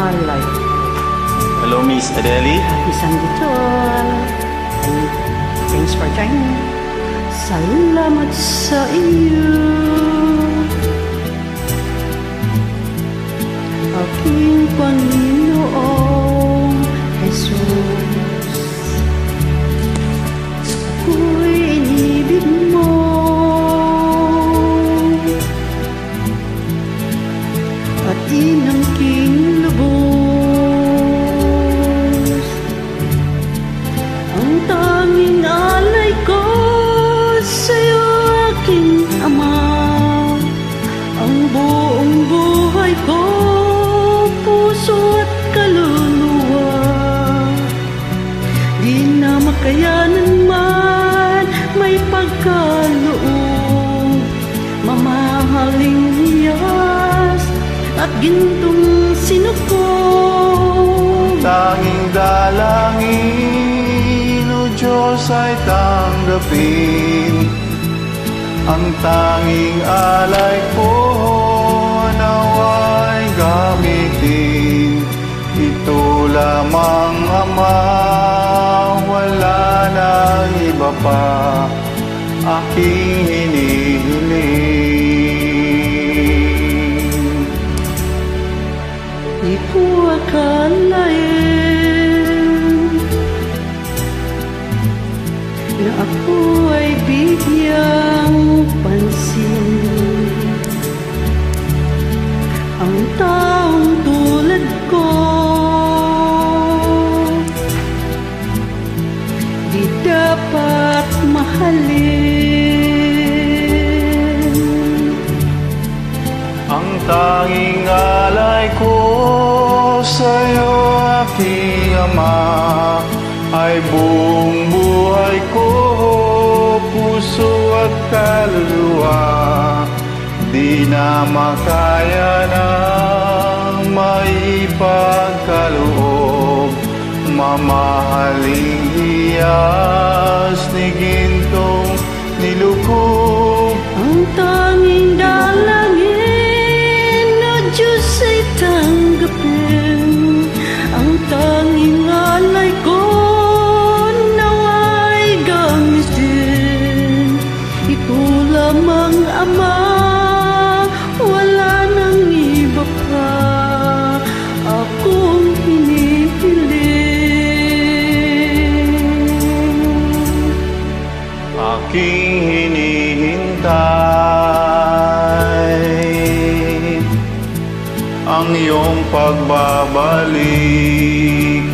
alay. Hello, Miss Adeli. Happy Sunday to all. And thanks for joining. Salamat sa iyo, aking Panginoong Jesus. Ako'y inibig mo, at inangking lubos. Ang tanging alay ko sa'yo, aking Ama. Ang buong buhay ko, puso at kaluluwa. Di na makayanan man may pagkaloob, mamahaling hiyas at gintong sinukob. Tanging dalangin, O Diyos, ay tanggapin. Ang tanging alay ko, naway gamitin. Ito lamang, Ama, wala nang iba pa aking hinihiling. Di ko akalain na ako ay bigyang pansin. Ang taong tulad ko di dapat mahalin. Ang tanging alay ko sa'yo, aking Ama, ay buong buhay ko, puso at kaluluwa. Di na makaya ng maipagkaloob, mamahaling hiyas ni gintong nilukob. Ang tanging dalangin, O Diyos, ay tanggapin. Ang tanging alay ko, naway gamitin. Ito lamang, Ama, wala nang iba pa akong hinihiling. Aking hinihintay ang iyong pagbabalik,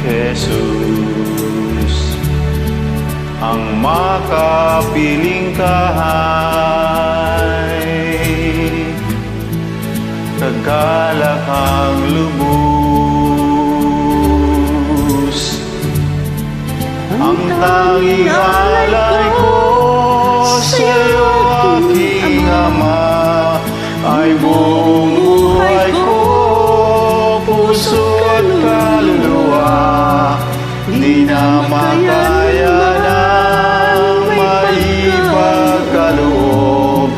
Jesus. Ang makapiling kahay, kagalak ang lubos. Ang tanging alay ko sa'yo, aking Ama, ay buong buhay ko, puso at kaluluwa. Di na makaya ng maipagkaloob,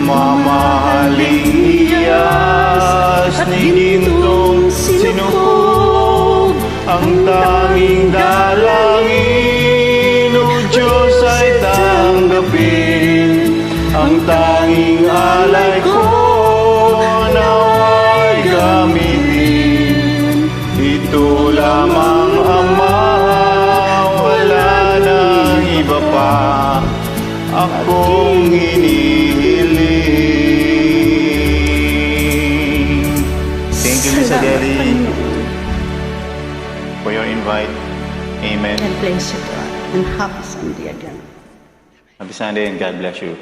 mamahaling hiyas ni gintong sinukob. Ang tanging dalangin, O Diyos, ay tanggapin. Ang tanging alay ko, naway gamitin. Ito lamang, Ama, wala nang iba pa akong hinihiling. Thank you, Miss Adeli, for your invite. Amen. And bless you to all. And happy Sunday again. Happy Sunday and God bless you.